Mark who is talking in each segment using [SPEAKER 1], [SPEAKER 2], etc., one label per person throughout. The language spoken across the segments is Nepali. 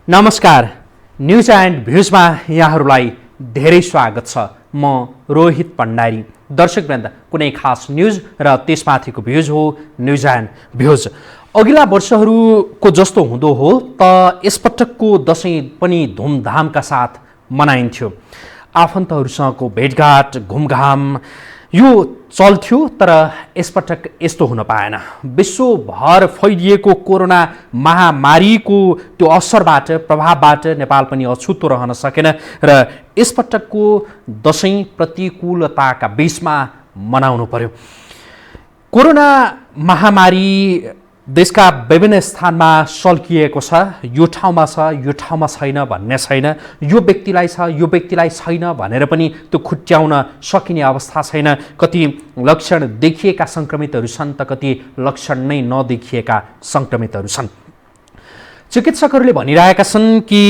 [SPEAKER 1] नमस्कार, न्युज एन्ड भ्युजमा यहाँहरूलाई धेरै स्वागत छ। म रोहित भण्डारी। दर्शकवृन्द, कुनै खास न्युज र त्यसमाथिको भ्युज हो न्युज एन्ड भ्युज। अघिल्ला वर्षहरूको जस्तो हुँदो हो त यसपटकको दसैँ पनि धुमधामका साथ मनाइन्थ्यो। आफन्तहरूसँगको भेटघाट, घुमघाम यो चल्थ्यो, तर यसपटक यस्तो हुन पाएन। विश्वभर फैलिएको कोरोना महामारीको त्यो असरबाट, प्रभावबाट नेपाल पनि अछुतो रहन सकेन र यसपटकको दसैँ प्रतिकूलताका बीचमा मनाउनु पर्यो। कोरोना महामारी देशका विभिन्न स्थानमा सल्किएको छ। यो ठाउँमा छ, यो ठाउँमा छैन भन्ने छैन। यो व्यक्तिलाई छ, यो व्यक्तिलाई छैन भनेर पनि त्यो खुट्याउन सकिने अवस्था छैन। कति लक्षण देखिएका सङ्क्रमितहरू छन् त कति लक्षण नै नदेखिएका सङ्क्रमितहरू छन्। चिकित्सकहरूले भनिरहेका छन् कि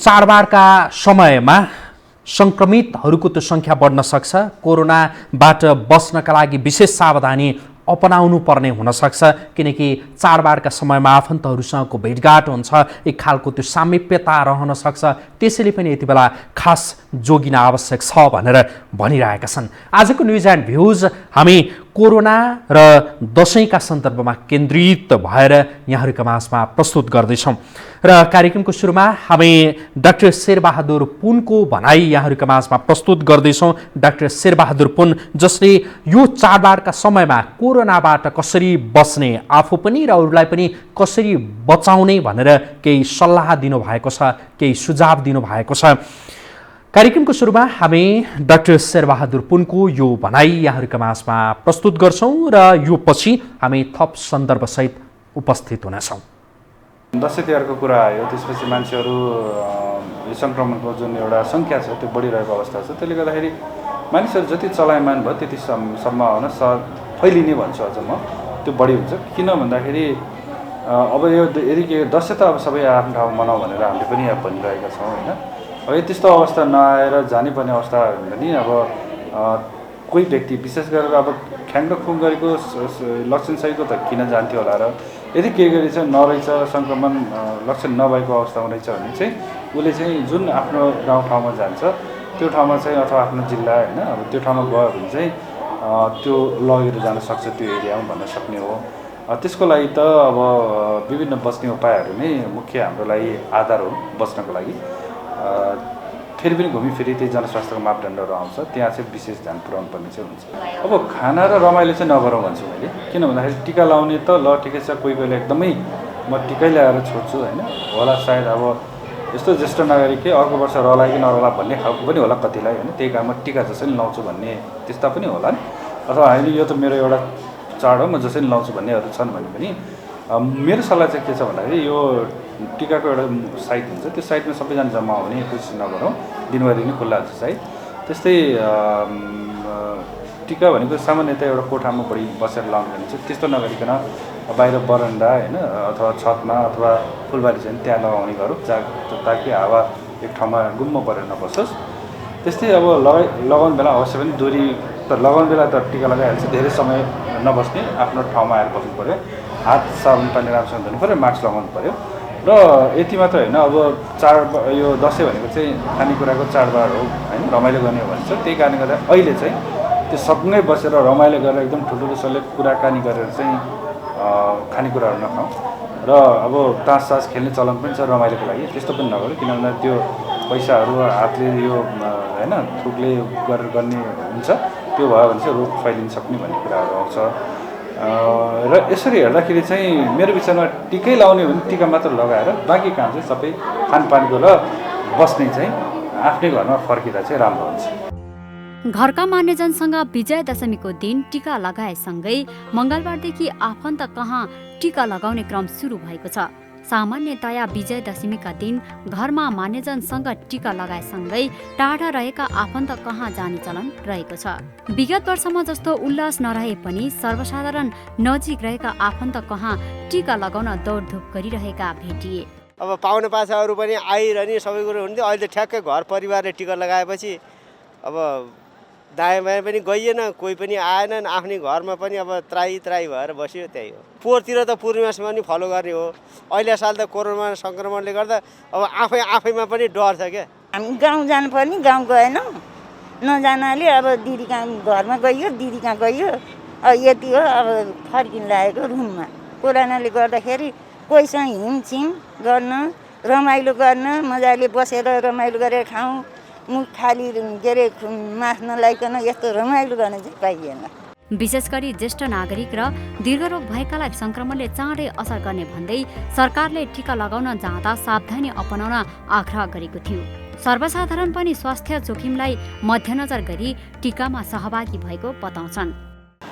[SPEAKER 1] चाडबाडका समयमा सङ्क्रमितहरूको त्यो सङ्ख्या बढ्न सक्छ। कोरोनाबाट बच्नका लागि विशेष सावधानी अपनाउनु पर्ने हुनसक्छ, किनकि चाडबाडका समयमा आफन्तहरूसँगको भेटघाट हुन्छ, एक खालको त्यो सामिप्यता रहन सक्छ। त्यसैले पनि यति बेला खास जोगिन आवश्यक छ भनेर भनिरहेका छन्। आजको न्युज एन्ड भ्युज हामी कोरोना र दसैँका सन्दर्भमा केन्द्रित भएर यहाँहरूका माझमा प्रस्तुत गर्दैछौँ र कार्यक्रमको सुरुमा हामी डाक्टर शेरबहादुर पुनको भनाइ यहाँहरूका माझमा प्रस्तुत गर्दैछौँ। डाक्टर शेरबहादुर पुन, जसले यो चाडबाडका समयमा कोरोनाबाट कसरी बच्ने, आफू पनि र अरूलाई पनि कसरी बचाउने भनेर केही सल्लाह दिनुभएको छ, केही सुझाव दिनुभएको छ। कार्यक्रमको सुरुमा हामी डाक्टर शेरबहादुर पुनको यो भनाइ यहाँहरूका माझमा प्रस्तुत गर्छौँ र यो पछि हामी थप सन्दर्भसहित उपस्थित हुनेछौँ।
[SPEAKER 2] दसैँ तिहारको कुरा आयो, त्यसपछि मान्छेहरू यो सङ्क्रमणको जुन एउटा सङ्ख्या छ त्यो बढिरहेको अवस्था छ। त्यसले गर्दाखेरि मानिसहरू जति चलायमान भयो त्यति सम्भावना फैलिने भन्छु अझ म, त्यो बढी हुन्छ। किन भन्दाखेरि अब यो यदि के दसैँ त अब सबै आफ्नो ठाउँमा मनाऊ भनेर हामीले पनि यहाँ भनिरहेका छौँ होइन। अब त्यस्तो अवस्था नआएर जानै पर्ने अवस्था हुन्छ नि। अब कोही व्यक्ति विशेष गरेर अब ख्याङ र खुङ गरेको लक्षणसहितको त किन जान्थ्यो होला र यदि केही गरी चाहिँ नरहेछ, सङ्क्रमण लक्षण नभएको अवस्थामा रहेछ भने चाहिँ उसले चाहिँ जुन आफ्नो गाउँठाउँमा जान्छ त्यो ठाउँमा चाहिँ अथवा आफ्नो जिल्ला होइन, अब त्यो ठाउँमा गयो भने चाहिँ त्यो लगेर जान सक्छ त्यो एरियामा भन्न सक्ने हो। त्यसको लागि त अब विभिन्न बच्ने उपायहरू नै मुख्य हाम्रो लागि आधार हो बच्नको लागि। फेरि पनि घुमिफिरी त्यही जनस्वास्थ्यको मापदण्डहरू आउँछ, त्यहाँ चाहिँ विशेष ध्यान पुर्याउनु पर्ने चाहिँ हुन्छ। अब खाना र रमाइलो चाहिँ नगरौँ भन्छु मैले। किन भन्दाखेरि टिका लाउने त ल ठिकै छ, कोही कोहीले एकदमै म टिकै ल्याएर छोड्छु होइन, होला सायद अब यस्तो ज्येष्ठ नागरिकले अर्को वर्ष रला कि नरला भन्ने खालको पनि होला कतिलाई होइन, त्यही कारणमा टिका जसरी लाउँछु भन्ने त्यस्ता पनि होला नि। अथवा होइन यो त मेरो एउटा चाड हो, म जसरी लाउँछु भन्नेहरू छन् भने पनि मेरो सल्लाह चाहिँ के छ भन्दाखेरि यो टिकाको एउटा साइट हुन्छ, त्यो साइटमा सबैजना जम्मा हुने कोसिस नगरौँ, दिनभरि नै खुल्ला हुन्छ साइट। त्यस्तै टिका भनेको सामान्यतया एउटा कोठामा बढी बसेर लाउने भने चाहिँ त्यस्तो नगरिकन बाहिर बरन्डा होइन अथवा छतमा अथवा फुलबारी छ भने त्यहाँ लगाउने गरौँ, ताकि हावा एक ठाउँमा गुम्म परेर नबसोस्। त्यस्तै अब लगाउने बेला अवश्य पनि दूरी त लगाउने बेला त टिका लगाइहाल्छ, धेरै समय नबस्ने, आफ्नो ठाउँमा आएर बस्नु पऱ्यो, हात साबुन पानी राम्रोसँग धुनु पऱ्यो, मास्क लगाउनु पऱ्यो। र यति मात्र होइन, अब चाड यो दसैँ भनेको चाहिँ खानेकुराको चाडबाड हो होइन, रमाइलो गर्ने हो भन्छ। त्यही कारणले गर्दा अहिले चाहिँ त्यो सँगै बसेर रमाइलो गरेर एकदम ठुल्ठुलोसँगले कुराकानी गरेर चाहिँ खानेकुराहरू नखाउँ र अब तास सास खेल्ने चलन पनि छ रमाइलोको लागि, त्यस्तो पनि नगरौँ। किन भन्दा त्यो पैसाहरू हातले यो होइन थुकले गरेर गर्ने हुन्छ, त्यो भयो भने चाहिँ रोग फैलिन सक्ने भन्ने कुराहरू आउँछ। र यसरी हेर्दाखेरि चाहिँ मेरो विचारमा टिकै लाउने हो भने टिका मात्र लगाएर बाँकी काम चाहिँ सबै खानपानको र बस्ने चाहिँ आफ्नै घरमा फर्किँदा चाहिँ राम्रो हुन्छ।
[SPEAKER 3] घरका मान्यजनसँग विजय दशमीको दिन टिका लगाएसँगै मङ्गलबारदेखि आफन्त कहाँ टिका लगाउने क्रम सुरु भएको छ। सामान्यतया विजय दशमीका दिन घरमा मान्यजनसँग टिका लगाएसँगै टाढा रहेका आफन्त कहाँ जाने चलन रहेको छ। विगत वर्षमा जस्तो उल्लास नरहे पनि सर्वसाधारण नजिक रहेका आफन्त कहाँ टिका लगाउन दौडधुप गरिरहेका भेटिए।
[SPEAKER 4] अब पाहुना पासाहरू पनि आइरहने सबै कुरो हुन्थ्यो। अहिले ठ्याक्कै घर परिवारले टिका लगाएपछि अब दायाँ बायाँ पनि गइएन, कोही पनि आएनन्। आफ्नै घरमा पनि अब त्राई भएर बस्यो। त्यही हो। पोहोरतिर त पूर्णिमासम्म पनि फलो गर्ने हो। अहिले साल त कोरोना सङ्क्रमणले गर्दा अब आफैमा पनि डर छ क्या।
[SPEAKER 5] हामी गाउँ जानुपर्ने, गाउँ गएनौँ। नजानाले अब दिदी कहाँ घरमा गइयो, दिदी कहाँ गइयो। यति हो। अब फर्किन लागेको रुममा। कोरोनाले गर्दाखेरि कोहीसँग हिमछिम गर्न, रमाइलो गर्न, मजाले बसेर रमाइलो गरेर खाउँ। मुख खाली के अरे मास नलाइकन यस्तो रमाइलो गर्न चाहिँ पाइएन।
[SPEAKER 3] विशेष गरी ज्येष्ठ नागरिक र दीर्घरोग भएकालाई संक्रमणले चाँडै असर गर्ने भन्दै सरकारले टीका लगाउन जाँदा सावधानी अपनाउन आग्रह गरेको थियो। सर्वसाधारण पनि स्वास्थ्य जोखिमलाई मध्यनजर गरी टीकामा सहभागी भएको बताउँछन्।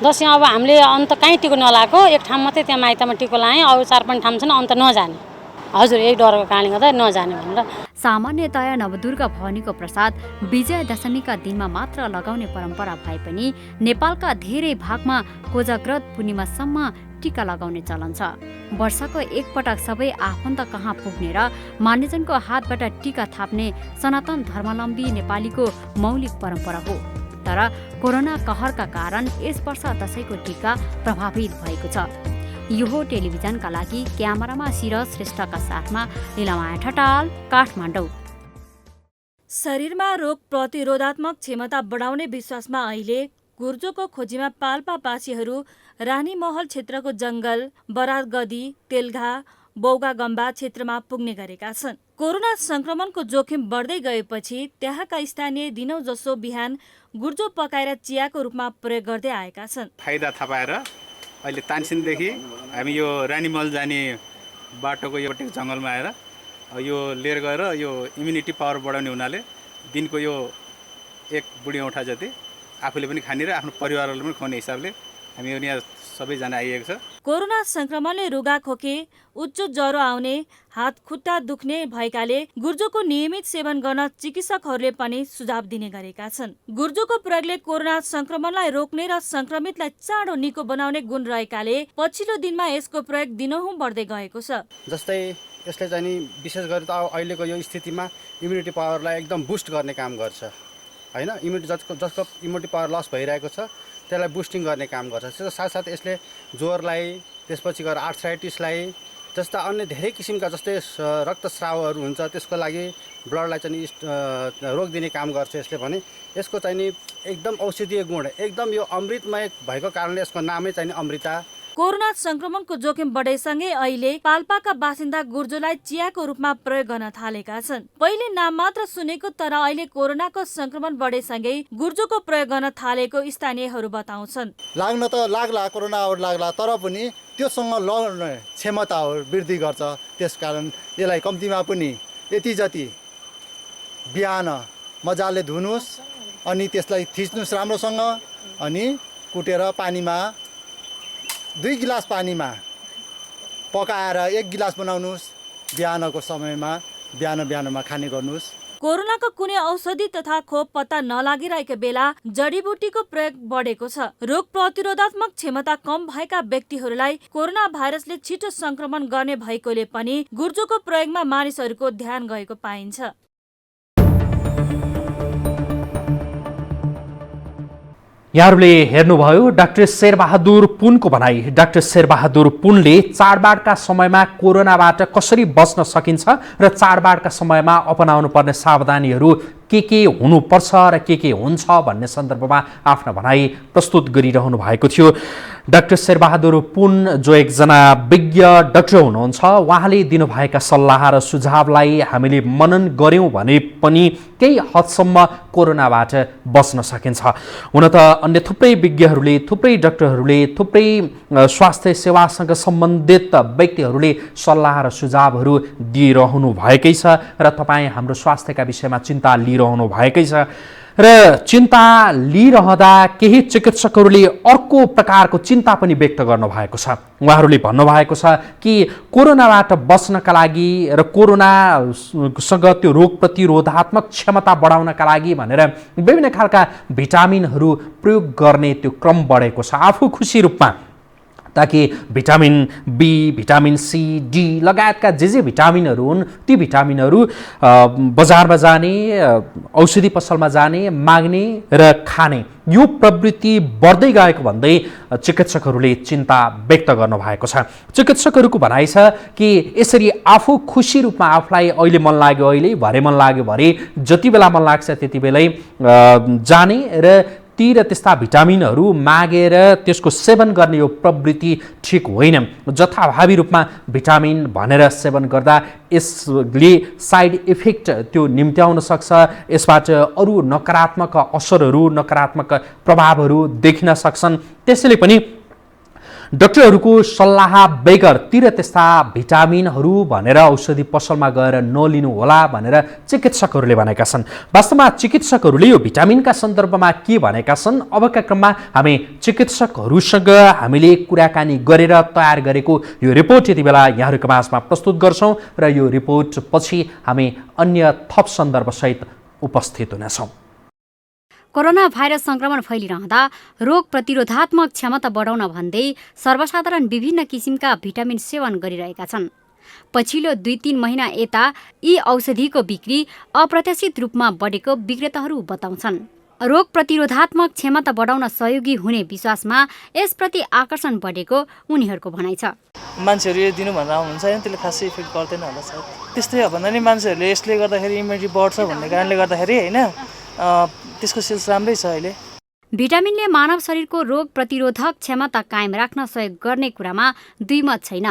[SPEAKER 6] दसैँ अब हामीले अन्त कहीँ टिको नलाएको, एक ठाउँ मात्रै त्यहाँ माइतमा टिको लाएँ। अरू 4-5 ठाउँ छन्, अन्त नजाने। हजुर, यही डरको कारणले गर्दा नजाने भनेर।
[SPEAKER 3] सामान्यतया नवदुर्गा भवानीको प्रसाद विजय दशमीका दिनमा मात्र लगाउने परम्परा भए पनि नेपालका धेरै भागमा कोजाग्रत पूर्णिमासम्म टीका लगाउने चलन छ। वर्षको एकपटक सबै आफन्त कहाँ पुग्ने र मानिसजनको हातबाट टीका थाप्ने सनातन धर्मावलम्बी नेपालीको मौलिक परम्परा हो। तर कोरोना कहरका कारण यस वर्ष दशैंको टीका प्रभावित भएको छ। यो हो टेलिभिजनका लागि क्यामेरामा सिरज श्रेष्ठका साथमा लीलामाया ठटाल, काठमाडौँ।
[SPEAKER 7] शरीरमा रोग प्रतिरोधात्मक क्षमता बढाउने विश्वासमा अहिले गुर्जोको खोजीमा पाल्पापासीहरू रानीमहल क्षेत्रको जङ्गल, बरागदी, तेलघा, बौगागम्बा क्षेत्रमा पुग्ने गरेका छन्। कोरोना संक्रमणको जोखिम बढ्दै गएपछि त्यहाँका स्थानीय दिनौ जसो बिहान गुर्जो पकाएर चियाको रूपमा प्रयोग गर्दै आएका छन्।
[SPEAKER 8] फाइदा थापाएर अहिले तानसिनदेखि हामी यो रानीमहल जाने बाटोको एउटा जङ्गलमा आएर यो लिएर गएर यो इम्युनिटी पावर बढाउने हुनाले दिनको यो एक बुढी औँठा जति आफूले पनि खाने र आफ्नो परिवारले पनि खुवाउने हिसाबले हामी यहाँ सबैजना आइएको छ।
[SPEAKER 7] कोरोना संक्रमणले रुगाखोकी, उच्च ज्वरो आउने, हात खुट्टा दुख्ने भएकाले गुर्जोको नियमित सेवन गर्न चिकित्सकहरूले पनि सुझाव दिने गरेका छन्। गुर्जोको प्रयोगले कोरोना संक्रमणलाई रोक्ने र संक्रमितलाई चाँडो निको बनाउने गुण रहेकाले पछिल्लो दिनमा यसको प्रयोग दिनहुँ बढ्दै गएको छ।
[SPEAKER 9] जस्तै यसले चाहिँ नि विशेष गरी त अहिलेको यो स्थितिमा इम्युनिटी पावरलाई एकदम बुस्ट गर्ने काम गर्छ हैन। जसको इम्युनिटी पावर लस भइरहेको छ त्यसलाई बुस्टिङ गर्ने काम गर्छ। त्यसको साथसाथ यसले ज्वरलाई, त्यसपछि गएर आर्थराइटिसलाई जस्ता अन्य धेरै किसिमका जस्तै रक्तस्रावहरू हुन्छ त्यसको लागि ब्लडलाई चाहिँ रोक दिने काम गर्छ यसले भने। यसको चाहिँ नि एकदम औषधीय गुण, एकदम यो अमृतमय भएको कारणले यसको नामै चाहिँ नि अमृता।
[SPEAKER 7] कोरोना संक्रमणको जोखिम बढेसँगै अहिले पाल्पाका बासिन्दा गुर्जोलाई चियाको रूपमा प्रयोग गर्न थालेका छन्। पहिले नाम मात्र सुनेको तर अहिले कोरोनाको संक्रमण बढेसँगै गुर्जोको प्रयोग गर्न थालेको स्थानीयहरू बताउँछन्।
[SPEAKER 10] लाग्न त लाग्ला, कोरोनाहरू लाग्ला, तर पनि त्योसँग लड्ने क्षमताहरू वृद्धि गर्छ। त्यसकारण यसलाई कम्तीमा पनि यति जति बिहान मजाले धुनुहोस्, अनि त्यसलाई थिच्नुहोस् राम्रोसँग, अनि कुटेर पानीमा 2 गिलास पानीमा पकाएर 1 गिलास बनाउनुहोस्। बिहानको समयमा बिहानमा खाने गर्नुहोस्।
[SPEAKER 7] कोरोनाको कुनै औषधि तथा खोप पत्ता नलागिरहेको बेला जडीबुटीको प्रयोग बढेको छ। रोग प्रतिरोधात्मक क्षमता कम भएका व्यक्तिहरूलाई कोरोना भाइरसले छिटो संक्रमण गर्ने भएकोले पनि गुर्जोको प्रयोगमा मानिसहरूको ध्यान गएको पाइन्छ।
[SPEAKER 1] यहाँहरूले हेर्नुभयो डाक्टर शेरबहादुर पुनको भनाई। डाक्टर शेरबहादुर पुनले चाडबाडका समयमा कोरोनाबाट कसरी बच्न सकिन्छ र चाडबाडका समयमा अपनाउनु पर्ने सावधानीहरू के हुनुपर्छ र के हुन्छ भन्ने सन्दर्भमा आफ्नो भनाई प्रस्तुत गरिरहनु भएको थियो। डाक्टर शेरबहादुर पुन जो एकजना विज्ञ डाक्टर हुनुहुन्छ, उहाँले दिनुभएका सल्लाह र सुझावलाई हामीले मनन गऱ्यौँ भने पनि केही हदसम्म कोरोनाबाट बच्न सकिन्छ। हुन त अन्य थुप्रै विज्ञहरूले, थुप्रै डाक्टरहरूले, थुप्रै स्वास्थ्य सेवासँग सम्बन्धित व्यक्तिहरूले सल्लाह र सुझावहरू दिइरहनु भएकै छ र तपाईँ हाम्रो स्वास्थ्यका विषयमा चिन्ता लिइरहनु भएकै छ। र चिन्ता लिइरहँदा केही चिकित्सकहरूले अर्को प्रकारको चिन्ता पनि व्यक्त गर्नुभएको छ। उहाँहरूले भन्नुभएको छ कि कोरोनाबाट बच्नका लागि र कोरोनासँग त्यो रोग प्रतिरोधात्मक क्षमता बढाउनका लागि भनेर विभिन्न खालका भिटामिनहरू प्रयोग गर्ने त्यो क्रम बढेको छ। आफू खुसी रूपमा ताकि vitamin B, vitamin C, D लगायतका जे भिटामिनहरू हुन् ती भिटामिनहरू बजारमा जाने, औषधि पसलमा जाने, माग्ने र खाने यो प्रवृत्ति बढ्दै गएको भन्दै चिकित्सकहरूले चिन्ता व्यक्त गर्नुभएको छ। चिकित्सकहरूको भनाइ छ कि यसरी आफू खुसी रूपमा आफूलाई अहिले मन लाग्यो अहिले, भरे मन लाग्यो भरे, जति बेला मन लाग्छ त्यति बेलै जाने र ती र त्यस्ता भिटामिनहरू मागेर त्यसको सेवन गर्ने यो प्रवृत्ति ठिक होइन। जथाभावी रूपमा भिटामिन भनेर सेवन गर्दा यसले साइड इफेक्ट त्यो निम्त्याउन सक्छ, यसबाट अरू नकारात्मक असरहरू, नकारात्मक प्रभावहरू देखिन सक्छन्। त्यसैले पनि डाक्टरहरूको सल्लाह बेगर ती र त्यस्ता भिटामिनहरू भनेर औषधि पसलमा गएर नलिनु होला भनेर चिकित्सकहरूले भनेका छन्। वास्तवमा चिकित्सकहरूले यो भिटामिनका सन्दर्भमा के भनेका छन्, अबका क्रममा हामी चिकित्सकहरूसँग हामीले कुराकानी गरेर तयार गरेको यो रिपोर्ट यति बेला यहाँहरूको माझमा प्रस्तुत गर्छौँ र यो रिपोर्ट पछि हामी अन्य थप सन्दर्भसहित उपस्थित हुनेछौँ।
[SPEAKER 3] कोरोना भाइरस संक्रमण फैलिरहँदा रोग प्रतिरोधात्मक क्षमता बढाउन भन्दै सर्वसाधारण विभिन्न किसिमका भिटामिन सेवन गरिरहेका छन्। पछिल्लो 2-3 महिना यता यी औषधिको बिक्री अप्रत्याशित रूपमा बढेको विक्रेताहरू बताउँछन्। रोग प्रतिरोधात्मक क्षमता बढाउन सहयोगी हुने विश्वासमा यसप्रति आकर्षण बढेको उनीहरूको भनाइ छ।
[SPEAKER 11] मान्छेहरू यो दिनु भनेर आउनुहुन्छ हैन, त्यसले खासै इफेक्ट गर्दैन होला सायद। त्यस्तै हो भन्दा नि मान्छेहरूले यसले गर्दाखेरि इम्युनिटी बढ्छ भन्ने कारणले गर्दाखेरि हैन त्यसको सेल्स राम्रै छ अहिले।
[SPEAKER 3] भिटामिनले मानव शरीरको रोग प्रतिरोधक क्षमता कायम राख्न सहयोग गर्ने कुरामा दुईमत छैन,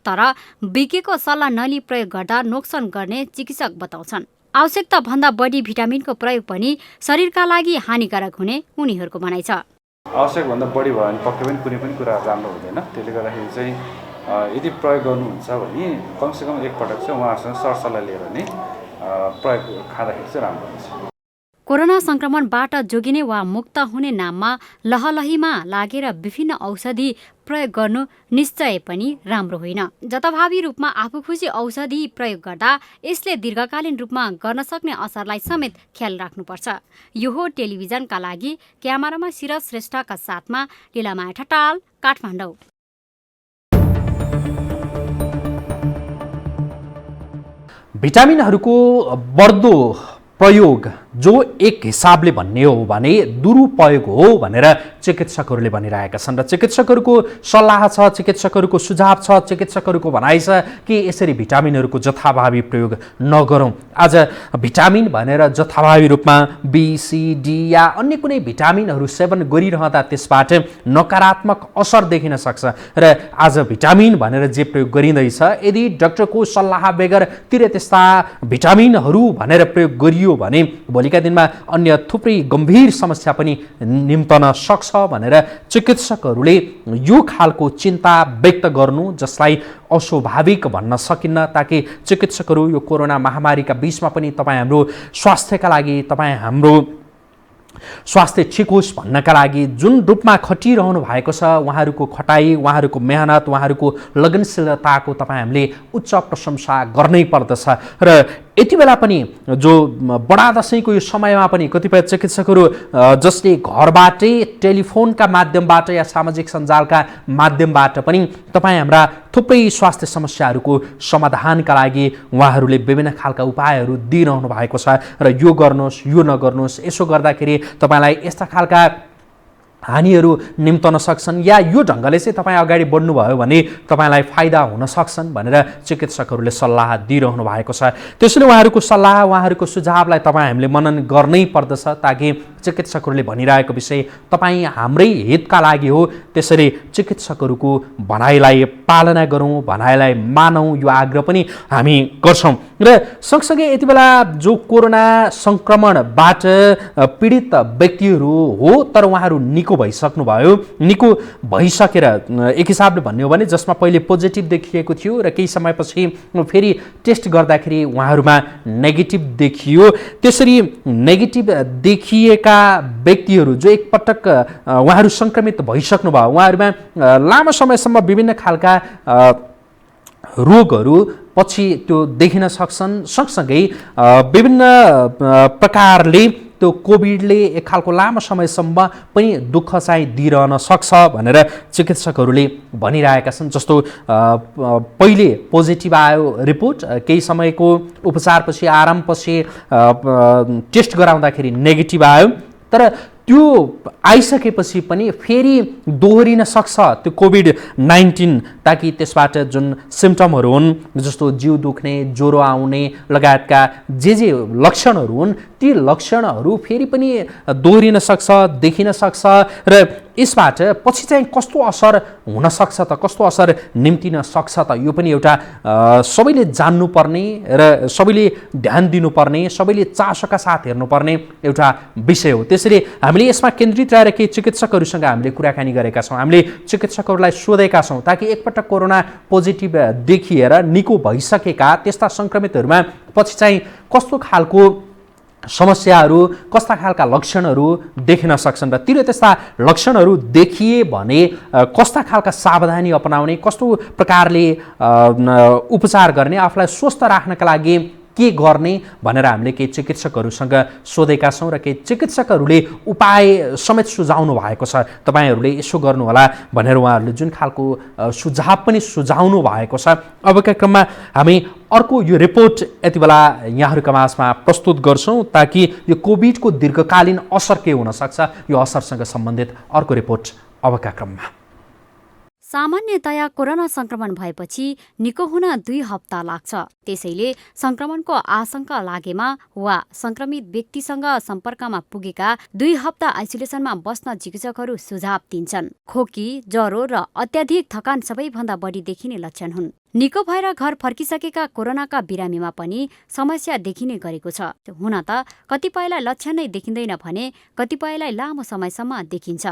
[SPEAKER 3] तर बिकेको सल्लाह नलिई प्रयोग गर्दा नोक्सान गर्ने चिकित्सक बताउँछन्। आवश्यकता भन्दा बढी भिटामिनको प्रयोग पनि शरीरका लागि हानिकारक हुने उनीहरूको भनाइ छ।
[SPEAKER 2] आवश्यक भन्दा बढी भयो भने पक्कै पनि कुनै पनि कुरा राम्रो हुँदैन। त्यसले गर्दाखेरि चाहिँ यदि प्रयोग गर्नुहुन्छ भने कमसेकम एकपटक चाहिँ उहाँसँग सरसल्लाह लिएर नै प्रयोग खाँदाखेरि चाहिँ राम्रो हुन्छ।
[SPEAKER 3] कोरोना संक्रमणबाट जोगिने वा मुक्त हुने नाममा लहलहीमा लागेर विभिन्न औषधि प्रयोग गर्नु निश्चय पनि राम्रो होइन। जथाभावी रूपमा आफू खुसी औषधि प्रयोग गर्दा यसले दीर्घकालीन रूपमा गर्न सक्ने असरलाई समेत ख्याल राख्नुपर्छ। यो हो टेलिभिजनका लागि क्यामेरामा सिरज श्रेष्ठका साथमा लीलामाया ठटाल, काठमाडौँ।
[SPEAKER 1] भिटामिनहरूको बढ्दो प्रयोग जो एक हिसाबले भन्ने हो भने दुरुपयोग हो भनेर चिकित्सकहरूले भनिरहेका छन् र चिकित्सकहरूको सल्लाह छ, चिकित्सकहरूको सुझाव छ, चिकित्सकहरूको भनाइ छ कि यसरी भिटामिनहरूको जथाभावी प्रयोग नगरौँ। आज भिटामिन भनेर जथाभावी रूपमा बी, सी, डी या अन्य कुनै भिटामिनहरू सेवन गरिरहँदा त्यसबाट नकारात्मक असर देखिन सक्छ र आज भिटामिन भनेर जे प्रयोग गरिँदैछ यदि डाक्टरको सल्लाह बेगर ती र त्यस्ता भिटामिनहरू भनेर प्रयोग गरियो भने भोलिका दिनमा अन्य थुप्रै गम्भीर समस्या पनि निम्तन सक्छ भनेर चिकित्सकहरूले यो खालको चिन्ता व्यक्त गर्नु जसलाई अस्वाभाविक भन्न सकिन्न, ताकि चिकित्सकहरू यो कोरोना महामारीका बीचमा पनि तपाईँ हाम्रो स्वास्थ्यका लागि, तपाईँ हाम्रो स्वास्थ्य ठिक होस् भन्नका लागि जुन रूपमा खटिरहनु भएको छ उहाँहरूको खटाई, उहाँहरूको मेहनत, उहाँहरूको लगनशीलताको तपाईँ हामीले उच्च प्रशंसा गर्नै पर्दछ। र यति बेला पनि जो बडा दशैंको यो समयमा पनि कतिपय चिकित्सकहरू जसले घरबाटै टेलिफोनका माध्यमबाट या सामाजिक सञ्जालका माध्यमबाट पनि तपाईँ हाम्रा थुप्रै स्वास्थ्य समस्याहरूको समाधानका लागि उहाँहरूले विभिन्न खालका उपायहरू दिइरहनु भएको छ र यो गर्नुहोस्, यो नगर्नुहोस्, यसो गर्दाखेरि तपाईँलाई यस्ता खालका हानिहरू निम्तन सक्छन् या यो ढङ्गले चाहिँ तपाईँ अगाडि बढ्नुभयो भने तपाईँलाई फाइदा हुन सक्छन् भनेर चिकित्सकहरूले सल्लाह दिइरहनु भएको छ। त्यसैले उहाँहरूको सल्लाह, उहाँहरूको सुझावलाई तपाईँ हामीले मनन गर्नै पर्दछ ताकि चिकित्सकहरूले भनिरहेको विषय तपाईँ हाम्रै हितका लागि हो। त्यसरी चिकित्सकहरूको भनाइलाई पालना गरौँ, भनाइलाई मानौँ, यो आग्रह पनि हामी गर्छौँ। र सँगसँगै यति बेला जो कोरोना सङ्क्रमणबाट पीडित व्यक्तिहरू हो तर उहाँहरू निको भइसक्नुभयो, निको भइसकेर एक हिसाबले भन्ने हो भने जसमा पहिले पोजिटिभ देखिएको थियो र केही समयपछि फेरि टेस्ट गर्दाखेरि उहाँहरूमा नेगेटिभ देखियो। त्यसरी नेगेटिभ देखिएका व्यक्तिहरू जो एकपटक उहाँहरू सङ्क्रमित भइसक्नुभयो, उहाँहरूमा लामो समयसम्म विभिन्न खालका रोगहरू पछि त्यो देखिन सक्छन्। सँगसँगै विभिन्न प्रकारले त्यो कोभिडले एक खालको लामो समयसम्म पनि दुःख चाहिँ दिइरहन सक्छ भनेर चिकित्सकहरूले भनिरहेका छन्। जस्तो पहिले पोजिटिभ आयो रिपोर्ट, केही समयको उपचारपछि आरामपछि टेस्ट गराउँदाखेरि नेगेटिभ आयो, तर त्यो आइसकेपछि पनि फेरि दोहोरिन सक्छ त्यो कोभिड-19, ताकि त्यसबाट जुन सिम्टमहरू हुन् जस्तो जिउ दुख्ने, ज्वरो आउने लगायतका जे लक्षणहरू हुन् ती लक्षणहरू फेरि पनि दोहोरिन सक्छ, देखिन सक्छ र यसबाट पछि चाहिँ कस्तो असर हुन सक्छ त, कस्तो असर निम्तिन सक्छ त, यो पनि एउटा सबैले जान्नुपर्ने र सबैले ध्यान दिनुपर्ने, सबैले चासोका साथ हेर्नुपर्ने एउटा विषय हो। त्यसैले हामीले यसमा केन्द्रित रहेर केही चिकित्सकहरूसँग हामीले कुराकानी गरेका छौँ। हामीले चिकित्सकहरूलाई सोधेका छौँ ताकि एकपटक कोरोना पोजिटिभ देखिएर निको भइसकेका त्यस्ता सङ्क्रमितहरूमा पछि चाहिँ कस्तो खालको समस्याहरू, कस्ता खालका लक्षणहरू देखिन सक्छन् र तिर त्यस्ता लक्षणहरू देखिए भने कस्ता खालका सावधानी अपनाउने, कस्तो प्रकारले उपचार गर्ने, आफूलाई स्वस्थ राख्नका लागि के गर्ने भनेर हामीले केही चिकित्सकहरूसँग सोधेका छौँ र केही चिकित्सकहरूले उपाय समेत सुझाउनु भएको छ। तपाईँहरूले यसो गर्नुहोला भनेर उहाँहरूले जुन खालको सुझाव पनि सुझाउनु भएको छ। अबका क्रममा हामी अर्को यो रिपोर्ट यति बेला यहाँहरूका माझमा प्रस्तुत गर्छौँ ताकि यो कोभिडको दीर्घकालीन असर के हुन सक्छ, यो असरसँग सम्बन्धित अर्को रिपोर्ट अबका क्रममा।
[SPEAKER 3] सामान्यतया कोरोना संक्रमण भएपछि निको हुन 2 हप्ता लाग्छ। त्यसैले संक्रमणको आशंका लागेमा वा संक्रमित व्यक्तिसँग सम्पर्कमा पुगेका 2 हप्ता आइसोलेसनमा बस्न चिकित्सकहरू सुझाव दिन्छन्। खोकी, ज्वरो र अत्याधिक थकान सबैभन्दा बढी देखिने लक्षण हुन्। निको भएर घर फर्किसकेका कोरोनाका बिरामीमा पनि समस्या देखिने गरेको छ। हुन त कतिपयलाई लक्षण नै देखिँदैन भने कतिपयलाई लामो समयसम्म देखिन्छ।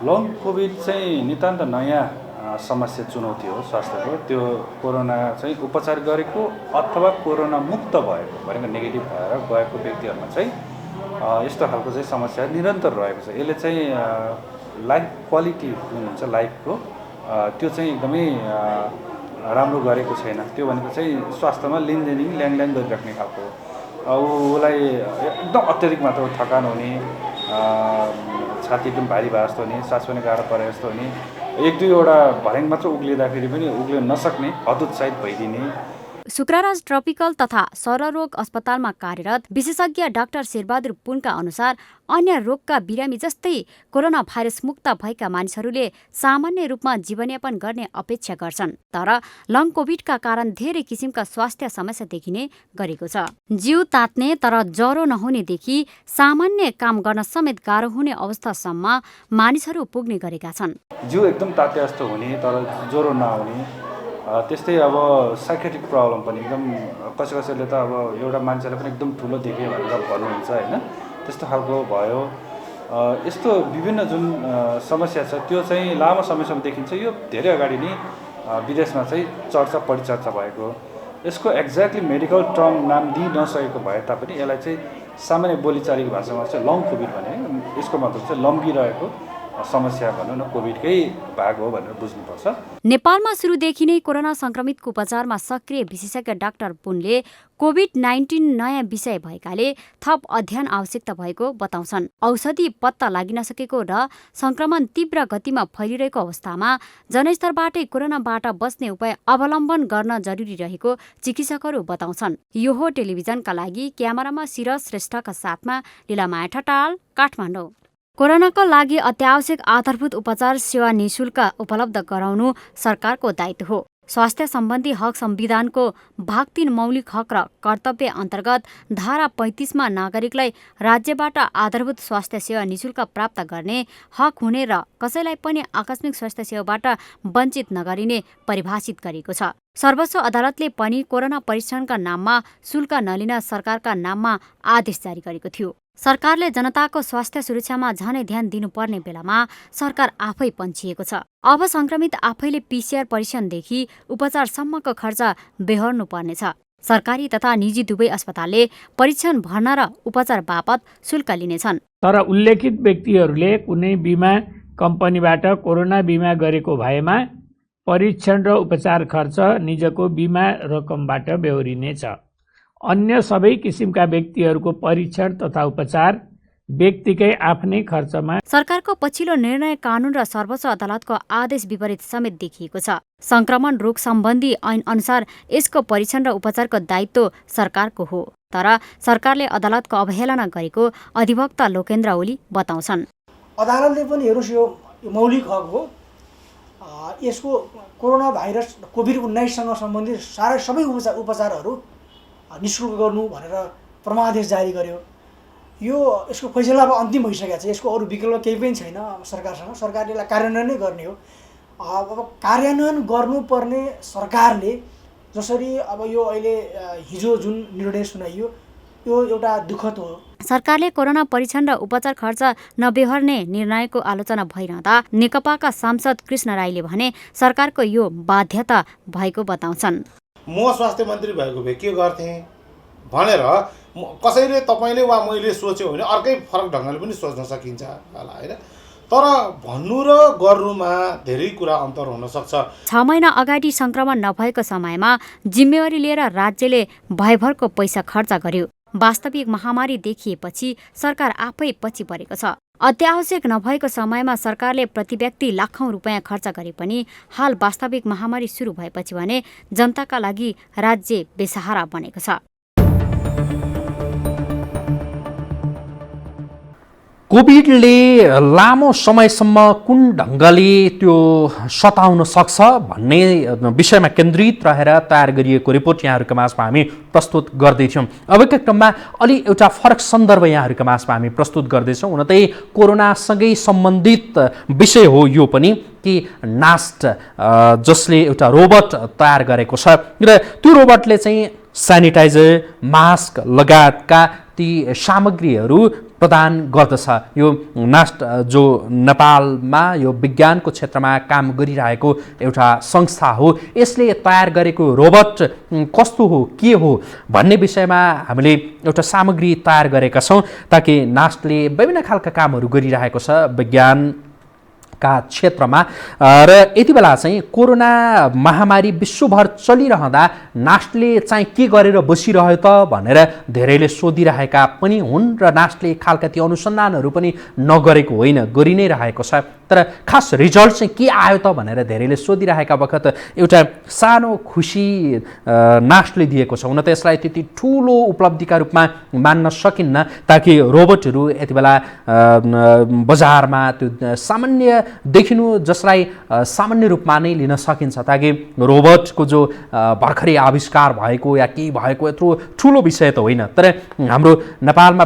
[SPEAKER 2] लङ कोभिड चाहिँ नितान्त नयाँ समस्या चुनौती हो स्वास्थ्यको। त्यो कोरोना चाहिँ उपचार गरेको अथवा कोरोना मुक्त भएको भनेको नेगेटिभ भएर गएको व्यक्तिहरूमा चाहिँ यस्तो खालको चाहिँ समस्या निरन्तर रहेको छ। यसले चाहिँ लाइफ क्वालिटी जुन हुन्छ लाइफको त्यो चाहिँ एकदमै राम्रो गरेको छैन। त्यो भनेको चाहिँ स्वास्थ्यमा लिनदेनिङ ल्याङल्याङ गरिराख्ने खालको, उसलाई एकदम अत्याधिक मात्रामा थकान हुने, छाती एकदम भारी भए जस्तो हुने, सास पनि गाह्रो परे जस्तो हुने, 1-2वटा भर्याङ मात्र उक्लिँदाखेरि पनि उक्लिन नसक्ने, हतोत्साहित भइदिने।
[SPEAKER 3] शुक्राराज ट्रपिकल तथा सररोग अस्पतालमा कार्यरत विशेषज्ञ डाक्टर शेरबहादुर पुनका अनुसार अन्य रोगका बिरामी जस्तै कोरोना भाइरस मुक्त भएका मानिसहरूले सामान्य रूपमा जीवनयापन गर्ने अपेक्षा गर्छन्। तर लङ कोभिडका कारण धेरै किसिमका स्वास्थ्य समस्या देखिने गरेको छ। जिउ तात्ने तर ज्वरो नहुनेदेखि सामान्य काम गर्न समेत गाह्रो हुने अवस्थासम्म मानिसहरू पुग्ने गरेका छन्।
[SPEAKER 2] जिउ एकदम ताते जस्तो हुने तर ज्वरो नआउने, त्यस्तै अब साइकेट्रिक प्रब्लम पनि एकदम कसैले त अब एउटा मान्छेलाई पनि एकदम ठुलो देखेँ भनेर भन्नुहुन्छ होइन, त्यस्तो खालको भयो। यस्तो विभिन्न जुन समस्या छ त्यो चाहिँ लामो समयसम्म देखिन्छ। यो धेरै अगाडि नै विदेशमा चाहिँ परिचर्चा भएको। यसको एक्ज्याक्टली मेडिकल टर्म नाम दिइ नसकेको भए तापनि यसलाई चाहिँ सामान्य बोलीचालीको भाषामा चाहिँ लङ कोभिड भने यसको मतलब चाहिँ लम्बिरहेको समस्या भनौँ न कोभिडकै भाग हो भनेर बुझ्नुपर्छ।
[SPEAKER 3] नेपालमा सुरुदेखि नै कोरोना संक्रमितको उपचारमा सक्रिय विशेषज्ञ डाक्टर पुनले कोभिड-19 नयाँ विषय भएकाले थप अध्ययन आवश्यकता भएको बताउँछन्। औषधि पत्ता लागि नसकेको र संक्रमण तीव्र गतिमा फैलिरहेको अवस्थामा जनस्तरबाटै कोरोनाबाट बच्ने उपाय अवलम्बन गर्न जरुरी रहेको चिकित्सकहरू बताउँछन्। यो हो टेलिभिजनका लागि क्यामेरामा सिरज श्रेष्ठका साथमा लीलामाया ठटाल, काठमाडौँ। कोरोनाका लागि अत्यावश्यक आधारभूत उपचार सेवा निःशुल्क उपलब्ध गराउनु सरकारको दायित्व हो। स्वास्थ्य सम्बन्धी हक संविधानको भाग 3 मौलिक हक र कर्तव्य अन्तर्गत धारा 35मा नागरिकलाई राज्यबाट आधारभूत स्वास्थ्य सेवा निःशुल्क प्राप्त गर्ने हक हुने र कसैलाई पनि आकस्मिक स्वास्थ्य सेवाबाट वञ्चित नगरिने परिभाषित गरेको छ। सर्वोच्च अदालतले पनि कोरोना परीक्षणका नाममा शुल्क नलिन सरकारका नाममा आदेश जारी गरेको थियो। सरकारले जनताको स्वास्थ्य सुरक्षामा झनै ध्यान दिनुपर्ने बेलामा सरकार आफै पन्छिएको छ। अब संक्रमित आफैले PCR परीक्षणदेखि उपचारसम्मको खर्च बेहोर्नु पर्नेछ। सरकारी तथा निजी दुवै अस्पतालले परीक्षण भर्ना र उपचार बापत शुल्क लिनेछन्।
[SPEAKER 12] तर उल्लेखित व्यक्तिहरूले कुनै बिमा कम्पनीबाट कोरोना बिमा गरेको भएमा परीक्षण र उपचार खर्च निजको बिमा रकमबाट बेहोरिनेछ। अन्य सबै किसिमका व्यक्तिहरूको परीक्षण तथा उपचार व्यक्तिकै आफ्नै खर्चमा।
[SPEAKER 3] सरकारको पछिल्लो निर्णय कानून र सर्वोच्च अदालतको आदेश विपरीत समेत देखिएको छ। संक्रमण रोग सम्बन्धी ऐन अनुसार यसको परीक्षण र उपचारको दायित्व सरकारको हो, तर सरकारले अदालतको अवहेलना गरेको अधिवक्ता लोकेन्द्र ओली बताउँछन्।
[SPEAKER 13] अदालतले पनि हेर्नुहोस्, यो मौलिक हक हो। यसको कोरोना भाइरस कोभिड-19सँग सम्बन्धित सबै उपचारहरू निःशुल्क गर्नु भनेर परमादेश जारी गर्यो। यसको फैसला अब अन्तिम भइसकेको छ। यसको अरू विकल्प केही पनि छैन सरकारसँग। सरकारले यसलाई कार्यान्वयन नै गर्ने हो। अब कार्यान्वयन गर्नुपर्ने सरकारले जसरी अब यो अहिले हिजो जुन निर्णय सुनाइयो, यो एउटा दुःखद हो।
[SPEAKER 3] सरकारले कोरोना परीक्षण र उपचार खर्च नबेहोर्ने निर्णयको आलोचना भइरहँदा नेकपाका सांसद कृष्ण राईले भने सरकारको यो बाध्यता भएको बताउँछन्।
[SPEAKER 14] म स्वास्थ्य मन्त्री भएको भए के गर्थेँ भनेर कसैले तपाईँले वा मैले सोच्यो भने अर्कै फरक ढङ्गले पनि सोच्न सकिन्छ होला होइन। तर भन्नु र गर्नुमा धेरै कुरा अन्तर हुन सक्छ।
[SPEAKER 3] 6 महिना अगाडि संक्रमण नभएको समयमा जिम्मेवारी लिएर राज्यले भयभरको पैसा खर्च गर्यो। वास्तविक महामारी देखिएपछि सरकार आफै पछि परेको छ। अत्यावश्यक नभएको समयमा सरकारले प्रति व्यक्ति लाखौं रुपैयाँ खर्च गरे पनि हाल वास्तविक महामारी सुरु भएपछि भने जनताका लागि राज्य बेसहारा बनेको छ।
[SPEAKER 1] कोभिडले लामो समयसम्म कुन ढङ्गले त्यो सताउन सक्छ भन्ने विषयमा केन्द्रित रहेर तयार गरिएको रिपोर्ट यहाँहरूका माझमा हामी प्रस्तुत गर्दैछौँ। अबका क्रममा अलि एउटा फरक सन्दर्भ यहाँहरूका माझमा हामी प्रस्तुत गर्दैछौँ। हुन त कोरोनासँगै सम्बन्धित विषय हो यो पनि कि नास्ट जसले एउटा रोबोट तयार गरेको छ र त्यो रोबोटले चाहिँ सेनिटाइजर, मास्क लगायतका ती सामग्रीहरू प्रदान गर्दछ। यो नास्ट जो नेपालमा यो विज्ञानको क्षेत्रमा काम गरिरहेको एउटा संस्था हो। यसले तयार गरेको रोबोट कस्तो हो, के हो भन्ने विषयमा हामीले एउटा सामग्री तयार गरेका छौँ ताकि नास्टले विभिन्न खालका कामहरू गरिरहेको छ विज्ञान का क्षेत्रमा। र यति बेला चाहिँ कोरोना महामारी विश्वभर चलिरहँदा नास्टले चाहिँ के गरेर बसिरह्यो त भनेर धेरैले सोधिरहेका पनि हुन् र नास्टले खालका ती अनुसन्धानहरू पनि नगरेको होइन, गरि नै रहेको छ। तर खास रिजल्ट चाहिँ के आयो त भनेर धेरैले सोधिरहेका बखत एउटा सानो खुसी नास्टले दिएको छ। हुन त यसलाई त्यति ठुलो उपलब्धिका रूपमा मान्न सकिन्न ताकि रोबोटहरू यति बेला बजारमा त्यो सामान्य देखिनु जसलाई सामान्य रूपमा नै लिन सकिन्छ ताकि रोबोटको जो भर्खरै आविष्कार भएको या केही भएको यत्रो ठुलो विषय त होइन। तर हाम्रो नेपालमा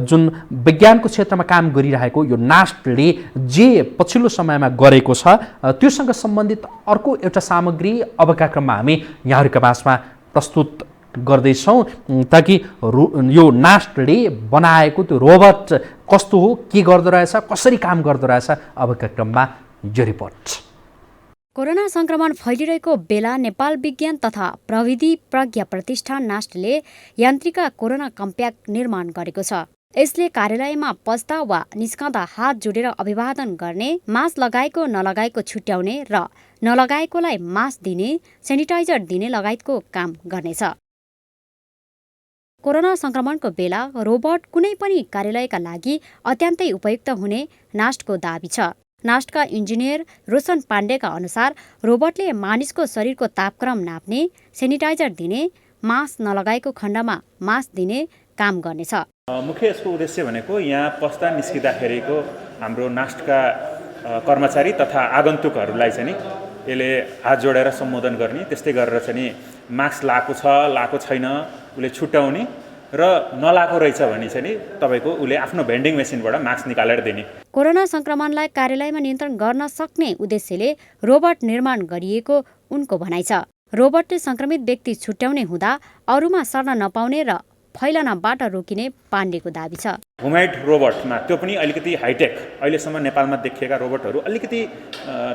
[SPEAKER 1] जुन विज्ञानको क्षेत्रमा काम गरिरहेको यो नास्टले जे पछिल्लो समयमा गरेको छ त्योसँग सम्बन्धित अर्को एउटा सामग्री अबका क्रममा हामी यहाँहरूका माझमा प्रस्तुत गर्दैछौँ ताकि यो नास्टले बनाएको त्यो रोबोट कस्तो हो, के गर्दो रहेछ, कसरी काम गर्दो रहेछ अबका क्रममा यो रिपोर्ट।
[SPEAKER 3] कोरोना संक्रमण फैलिरहेको बेला नेपाल विज्ञान तथा प्रविधि प्रज्ञा प्रतिष्ठान नास्टले यान्त्रिका कोरोना कम्प्याक्ट निर्माण गरेको छ। यसले कार्यालयमा पस्दा वा निस्कँदा हात जोडेर अभिवादन गर्ने, मास्क लगाएको नलगाएको छुट्याउने र नलगाएकोलाई मास्क दिने, सेनिटाइजर दिने लगायतको काम गर्नेछ। कोरोना संक्रमणको बेला रोबोट कुनै पनि कार्यालयका लागि अत्यन्तै उपयुक्त हुने नास्टको दाबी छ। नास्टका इन्जिनियर रोशन पाण्डेका अनुसार रोबोटले मानिसको शरीरको तापक्रम नाप्ने, सेनिटाइजर दिने, मास्क नलगाएको खण्डमा मास्क दिने काम गर्नेछ।
[SPEAKER 15] मुख्य यसको उद्देश्य भनेको यहाँ पस्दा निस्किँदाखेरिको हाम्रो नास्टका कर्मचारी तथा आगन्तुकहरूलाई चाहिँ नि यसले हात जोडेर सम्बोधन गर्ने, त्यस्तै गरेर चाहिँ नि मास्क लाएको छ लाएको छैन उसले छुट्याउने र नलाएको रहेछ भने चाहिँ नि तपाईँको उसले आफ्नो भेन्डिङ मेसिनबाट मास्क निकालेर दिने।
[SPEAKER 3] कोरोना संक्रमणलाई कार्यालयमा नियन्त्रण गर्न सक्ने उद्देश्यले रोबोट निर्माण गरिएको उनको भनाइ छ। रोबोटले संक्रमित व्यक्ति छुट्याउने हुँदा अरूमा सर्न नपाउने र फैलनबाट रोकिने पाण्डेको दाबी छ।
[SPEAKER 15] ह्युमेड रोबोटमा त्यो पनि अलिकति हाइटेक, अहिलेसम्म नेपालमा देखिएका रोबोटहरू अलिकति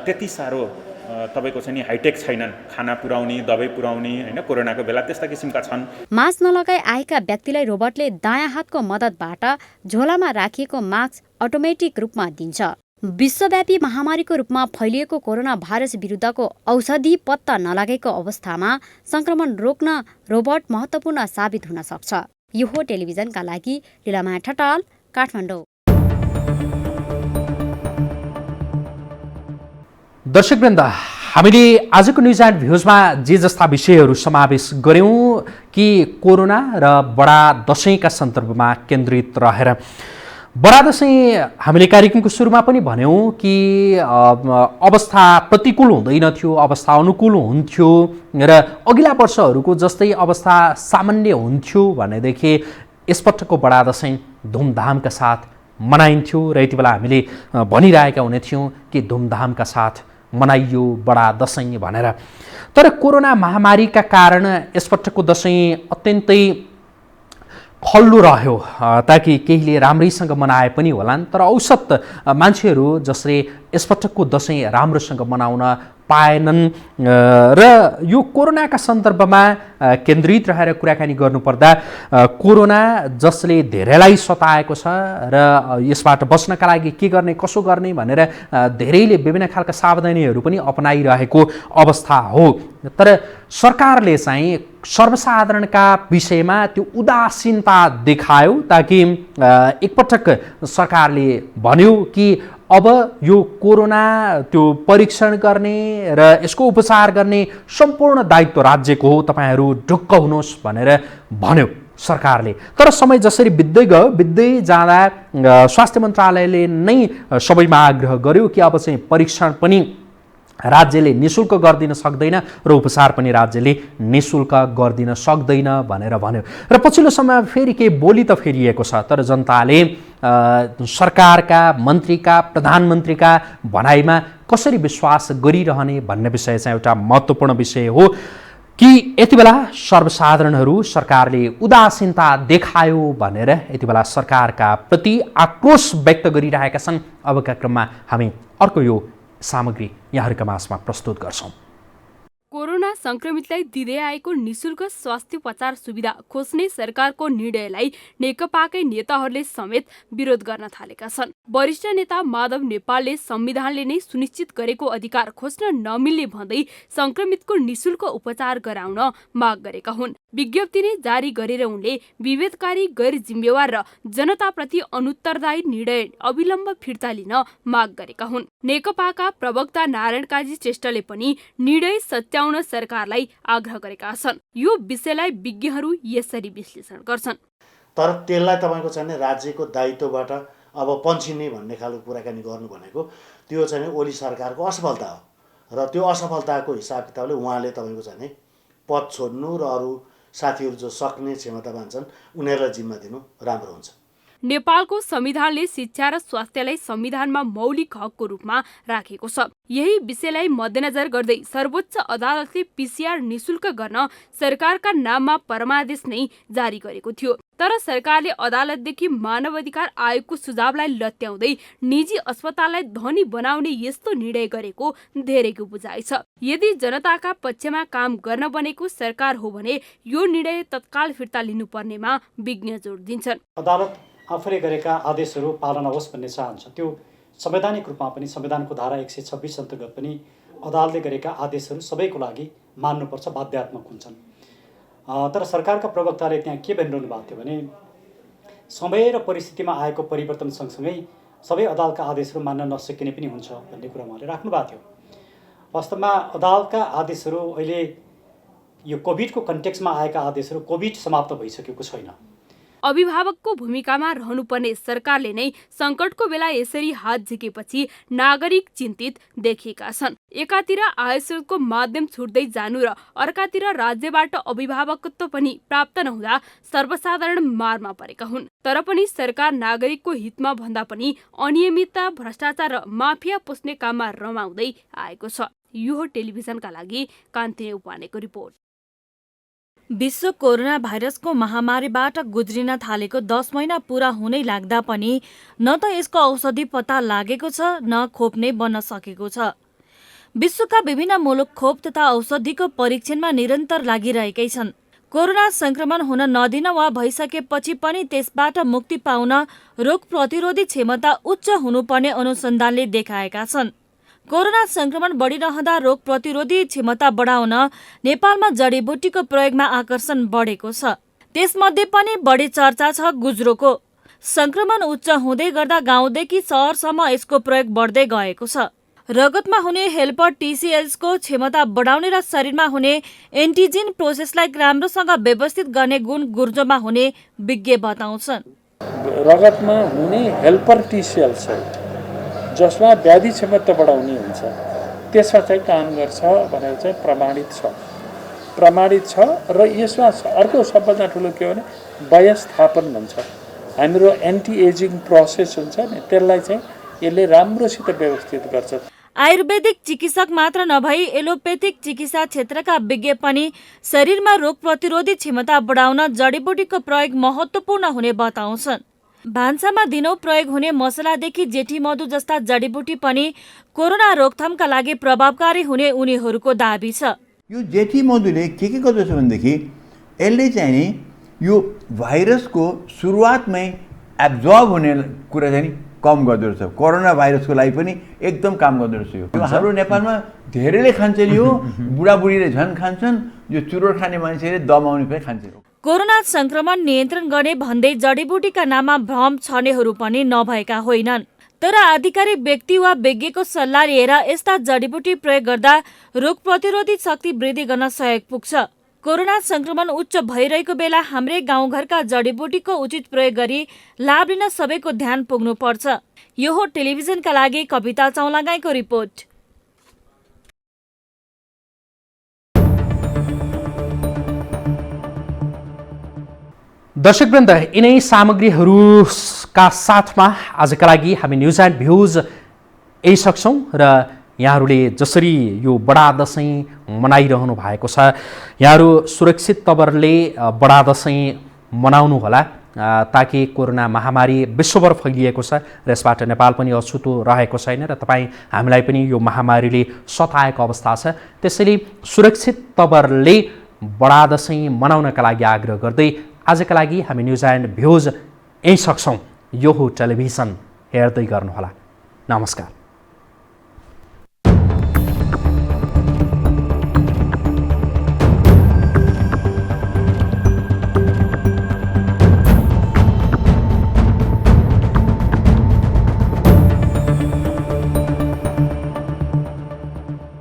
[SPEAKER 15] त्यति साह्रो तपाईँको चाहिँ नि हाइटेक छैनन्। खाना पुर्याउने, दबाई पुर्याउने होइन, कोरोनाको बेला त्यस्ता किसिमका छन्।
[SPEAKER 3] मास्क नलगाई आएका व्यक्तिलाई रोबोटले दायाँ हातको मद्दतबाट झोलामा राखिएको मास्क अटोमेटिक रूपमा दिन्छ। विश्वव्यापी महामारीको रूपमा फैलिएको कोरोना भाइरस विरुद्धको औषधि पत्ता नलागेको अवस्थामा संक्रमण रोक्न रोबोट महत्त्वपूर्ण साबित हुन सक्छ। यो हो टेलिभिजनका लागि लीलामाया ठटाल, काठमाडौँ।
[SPEAKER 1] दर्शकवृन्द, हामीले आजको न्युज एन्ड भ्युजमा जे जस्ता विषयहरू समावेश गर्यौँ कि कोरोना र बडा दशैंका सन्दर्भमा केन्द्रित रहेर बडा दशैं हामीले कार्यक्रमको सुरुमा पनि भन्यौँ कि अवस्था प्रतिकूल हुँदैन थियो, अवस्था अनुकूल हुन्थ्यो र अघिल्ला वर्षहरूको जस्तै अवस्था सामान्य हुन्थ्यो भनेदेखि यसपटकको बडा दशैं धुमधामका साथ मनाइन्थ्यो र यति बेला हामीले भनिरहेका हुने थियौँ कि धुमधामका साथ मनाइयो बडा दशैं भनेर। तर कोरोना महामारीका कारण यसपटकको दशैं अत्यन्तै खल्लो रह्यो, ताकि केहीले राम्रैसँग मनाए पनि होलान्, तर औसत मान्छेहरू जसले यसपटकको दशैं राम्रोसँग मनाउन पाएनन् र यो कोरोनाका सन्दर्भमा केन्द्रित रहेर कुराकानी गर्नुपर्दा कोरोना जसले धेरैलाई सताएको छ र यसबाट बच्नका लागि के गर्ने कसो गर्ने भनेर धेरैले विभिन्न खालका सावधानीहरू पनि अपनाइरहेको अवस्था हो। तर सरकारले चाहिँ सर्वसाधारणका विषयमा त्यो उदासीनता देखायो, ताकि एकपटक सरकारले भन्यो कि अब यो कोरोना त्यो परीक्षण गर्ने र यसको उपचार गर्ने सम्पूर्ण दायित्व राज्यको हो, तपाईहरू ढुक्क हुनुहोस् भनेर भन्यो सरकारले। तर समय जसरी बित्दै गयो, बित्दै जाँदा स्वास्थ्य मन्त्रालयले नै सबैमा आग्रह गर्यो कि अब चाहिँ परीक्षण पनि राज्यले निशुल्क गरिदिन सक्दैन र उपचार पनि राज्यले निशुल्क गरिदिन सक्दैन भनेर भन्यो। र पछिल्लो समयमा फेरि केही बोली त फेरिएको छ, तर जनताले सरकारका मन्त्रीका प्रधानमन्त्रीका भनाइमा कसरी विश्वास गरिरहने भन्ने विषय चाहिँ एउटा महत्त्वपूर्ण विषय हो कि यति बेला सर्वसाधारणहरू सरकारले उदासीनता देखायो भनेर यति बेला सरकारका प्रति आक्रोश व्यक्त गरिरहेका छन्। अबका क्रममा हामी अर्को यो सामग्री यहाँहरूका माझमा प्रस्तुत गर्छौँ।
[SPEAKER 16] कोरोना संक्रमितलाई दिँदै आएको निशुल्क स्वास्थ्य उपचार सुविधा खोज्ने सरकारको निर्णयलाई नेकपाकै नेताहरूले समेत विरोध गर्न थालेका छन्। वरिष्ठ नेता माधव नेपालले संविधानले नै सुनिश्चित गरेको अधिकार खोज्न नमिल्ने भन्दै संक्रमितको निशुल्क उपचार गराउन माग गरेका हुन्। विज्ञप्ति नै जारी गरेर उनले विभेदकारी, गैर जिम्मेवार र जनताप्रति अनुत्तरदायी निर्णय अविलम्ब फिर्ता लिन माग गरेका हुन्। नेकपाका प्रवक्ता नारायण काजी श्रेष्ठले पनि निर्णय सच्याउन सरकारलाई आग्रह गरेका छन्। यो विषयलाई विज्ञहरू यसरी विश्लेषण गर्छन्।
[SPEAKER 17] तर त्यसलाई तपाईँको चाहिँ राज्यको दायित्वबाट अब पन्छिने भन्ने खालको कुराकानी गर्नु भनेको त्यो चाहिँ ओली सरकारको असफलता हो र त्यो असफलताको हिसाब किताबले उहाँले तपाईँको चाहिँ पद छोड्नु र अरू साथीहरू जो सक्ने क्षमतावान छन् उनीहरूलाई जिम्मा दिनु राम्रो हुन्छ।
[SPEAKER 16] नेपालको संविधानले शिक्षा र स्वास्थ्यलाई संविधानमा मौलिक हकको रूपमा राखेको छ। यही विषयलाई मध्यनजर गर्दै सर्वोच्च अदालतले पीसीआर निशुल्क गर्न सरकारका नाममा परमादेश नै जारी गरेको थियो। तर सरकारले अदालतदेखि मानव अधिकार आयोगको सुझावलाई लत्याउँदै निजी अस्पताललाई धनी बनाउने यस्तो निर्णय गरेको धेरैको बुझाइ छ। यदि जनताका पक्षमा काम गर्न बनेको सरकार हो भने यो निर्णय तत्काल फिर्ता लिनुपर्नेमा विज्ञ जोड दिन्छन्।
[SPEAKER 18] अदालत आफूले गरेका आदेशहरू पालना होस् भन्ने चाहन्छ। त्यो संवैधानिक रूपमा पनि संविधानको धारा 126 अन्तर्गत पनि अदालतले गरेका आदेशहरू सबैको लागि मान्नुपर्छ, बाध्यात्मक हुन्छन्। तर सरकारका प्रवक्ताले त्यहाँ के भनिरहनु भएको थियो भने समय र परिस्थितिमा आएको परिवर्तन सँगसँगै सबै अदालतका आदेशहरू मान्न नसकिने पनि हुन्छ भन्ने कुरा उहाँले राख्नु भएको थियो। वास्तवमा अदालतका आदेशहरू अहिले यो कोभिडको कन्टेक्स्टमा आएका आदेशहरू कोभिड समाप्त भइसकेको छैन।
[SPEAKER 16] अभिभावकको भूमिकामा रहनुपर्ने सरकारले नै संकटको बेला यसरी हात झिकेपछि नागरिक चिन्तित देखिएका छन्। एकातिर आयस्रोतको माध्यम छुट्दै जानु र अर्कातिर राज्यबाट अभिभावकत्व पनि प्राप्त नहुँदा सर्वसाधारण मारमा परेका हुन्। तर पनि सरकार नागरिकको हितमा भन्दा पनि अनियमितता, भ्रष्टाचार र माफिया पुस्ने काममा रमाउँदै आएको छ। यो टेलिभिजनका लागि कान्तिने उपानेको रिपोर्ट।
[SPEAKER 7] विश्व कोरोना भाइरसको महामारीबाट गुज्रिन थालेको 10 महिना पूरा हुनै लाग्दा पनि न त यसको औषधि पत्ता लागेको छ न खोप नै बन्न सकेको छ। विश्वका विभिन्न मुलुक खोप तथा औषधिको परीक्षणमा निरन्तर लागिरहेकै छन्। कोरोना संक्रमण हुन नदिन वा भइसकेपछि पनि त्यसबाट मुक्ति पाउन रोग प्रतिरोधी क्षमता उच्च हुनुपर्ने अनुसन्धानले देखाएका छन्। कोरोना संक्रमण बढिरहँदा रोग प्रतिरोधी क्षमता बढाउन नेपालमा जडीबुटीको प्रयोगमा आकर्षण बढेको छ। त्यसमध्ये पनि बढी चर्चा छ गुज्रोको। संक्रमण उच्च हुँदै गर्दा गाउँदेखि सहरसम्म यसको प्रयोग बढ्दै गएको छ। रगतमा हुने हेल्पर टिसिएल्सको क्षमता बढाउने र शरीरमा हुने एन्टिजेन प्रोसेसलाई राम्रोसँग व्यवस्थित गर्ने गुण गुर्जोमा हुने विज्ञ बताउँछन्।
[SPEAKER 12] रगतमा हुने हेल्पर टिसिएल्स हो जसमा व्याधि क्षमता बढाउने हुन्छ, त्यसमा चाहिँ काम गर्छ भनेर चाहिँ प्रमाणित छ र यसमा अर्को सबभन्दा ठुलो के हो भने वयस्थापन भन्छ। हाम्रो एन्टी एजिङ प्रोसेस हुन्छ नि त्यसलाई चाहिँ यसले राम्रोसित व्यवस्थित गर्छ।
[SPEAKER 7] आयुर्वेदिक चिकित्सक मात्र नभई एलोपेथिक चिकित्सा क्षेत्रका विज्ञ पनि शरीरमा रोग प्रतिरोधी क्षमता बढाउन जडीबुटीको प्रयोग महत्त्वपूर्ण हुने बताउँछन्। भान्सामा दिनौँ प्रयोग हुने मसलादेखि जेठी मधु जस्ता जडीबुटी पनि कोरोना रोकथामका लागि प्रभावकारी हुने उनीहरूको दाबी छ।
[SPEAKER 19] यो जेठी मधुले के गर्दछ भनेदेखि यसले चाहिँ नि यो भाइरसको सुरुवातमै एब्जर्ब हुने कुरा चाहिँ कम गर्दो रहेछ। कोरोना भाइरसको लागि पनि एकदम काम गर्दो रहेछ। यो हाम्रो नेपालमा धेरैले खान्छन्, यो बुढाबुढीले झन् खान्छन्, यो चुरोट खाने मान्छेले दमाउने पनि खान्छन्।
[SPEAKER 7] कोरोना संक्रमण नियन्त्रण गर्ने भन्दै जडीबुटीका नाममा भ्रम छर्नेहरू पनि नभएका होइनन्। तर आधिकारिक व्यक्ति वा विज्ञको सल्लाह लिएर यस्ता जडीबुटी प्रयोग गर्दा रोग प्रतिरोधी शक्ति वृद्धि गर्न सहयोग पुग्छ। कोरोना संक्रमण उच्च भइरहेको बेला हाम्रै गाउँघरका जडीबुटीको उचित प्रयोग गरी लाभ लिन सबैको ध्यान पुग्नुपर्छ। यो हो टेलिभिजनका लागि कविता चौलागाईको रिपोर्ट।
[SPEAKER 1] दर्शकवृन्द, यिनै सामग्रीहरूका साथमा आजका लागि हामी न्युज एन्ड भ्युज यही सक्छौँ र यहाँहरूले जसरी यो बडा दसैँ मनाइरहनु भएको छ, यहाँहरू सुरक्षित तवरले बडा दसैँ मनाउनु होला ताकि कोरोना महामारी विश्वभर फैलिएको छ र यसबाट नेपाल पनि अछुतो रहेको छैन र तपाईँ हामीलाई पनि यो महामारीले सताएको अवस्था छ। त्यसैले सुरक्षित तवरले बडा दसैँ मनाउनका लागि आग्रह गर्दै आजका लागि हामी न्युज एन्ड भ्युज यही सक्छौँ। यो हो टेलिभिजन, हेर्दै गर्नुहोला। नमस्कार।